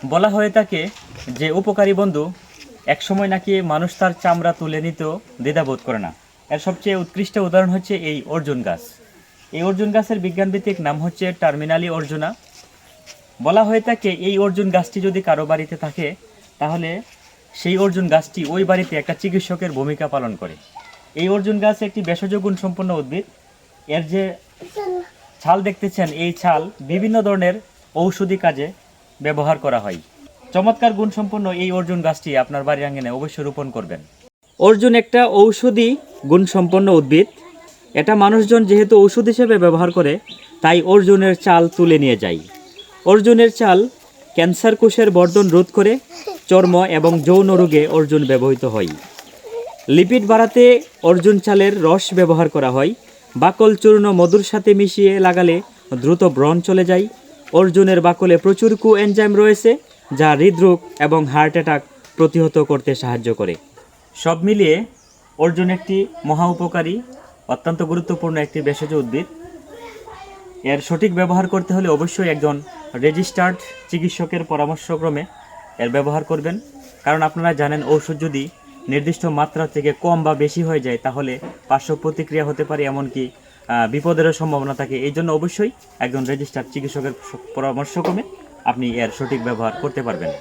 বলা হয়ে থাকে যে উপকারী বন্ধু একসময় নাকি মানুষ তার চামড়া তুলে নিতেও দ্বিধাবোধ করে না। এর সবচেয়ে উৎকৃষ্ট উদাহরণ হচ্ছে এই অর্জুন গাছ। এই অর্জুন গাছের বিজ্ঞানভিত্তিক নাম হচ্ছে টার্মিনালি অর্জুনা। বলা হয়ে থাকে এই অর্জুন গাছটি যদি কারো বাড়িতে থাকে তাহলে সেই অর্জুন গাছটি ওই বাড়িতে একটা চিকিৎসকের ভূমিকা পালন করে। এই অর্জুন গাছ একটি ভেষজ গুণসম্পন্ন উদ্ভিদ। এর যে ছাল দেখতেছেন, এই ছাল বিভিন্ন ধরনের ঔষধি কাজে ব্যবহার করা হয়। চমৎকার গুণসম্পন্ন এই অর্জুন গাছটি আপনার বাড়ির আঙ্গিনে অবশ্যই রোপণ করবেন। অর্জুন একটা ঔষধি গুণসম্পন্ন উদ্ভিদ। এটা মানুষজন যেহেতু ঔষধ হিসেবে ব্যবহার করে, তাই অর্জুনের চাল তুলে নিয়ে যায়। অর্জুনের চাল ক্যান্সার কোষের বর্ধন রোধ করে, চর্ম এবং যৌন রোগে অর্জুন ব্যবহৃত হয়। লিপিড বাড়াতে অর্জুন চালের রস ব্যবহার করা হয়। বাকল চূর্ণ মধুর সাথে মিশিয়ে লাগালে দ্রুত ব্রণ চলে যায়। অর্জুনের বাকলে প্রচুর কোএনজাইম রয়েছে, যা হৃদরোগ এবং হার্ট অ্যাটাক প্রতিহত করতে সাহায্য করে। সব মিলিয়ে অর্জুন একটি মহা উপকারী, অত্যন্ত গুরুত্বপূর্ণ একটি ভেষজ উদ্ভিদ। এর সঠিক ব্যবহার করতে হলে অবশ্যই একজন রেজিস্টার্ড চিকিৎসকের পরামর্শক্রমে এর ব্যবহার করবেন। কারণ আপনারা জানেন, ঔষধ যদি নির্দিষ্ট মাত্রা থেকে কম বা বেশি হয়ে যায় তাহলে পার্শ্ব প্রতিক্রিয়া হতে পারে, এমনকি বিপদেরও সম্ভাবনা থাকে। এই জন্য অবশ্যই একজন রেজিস্টার্ড চিকিৎসকের পরামর্শক্রমে আপনি এর সঠিক ব্যবহার করতে পারবেন।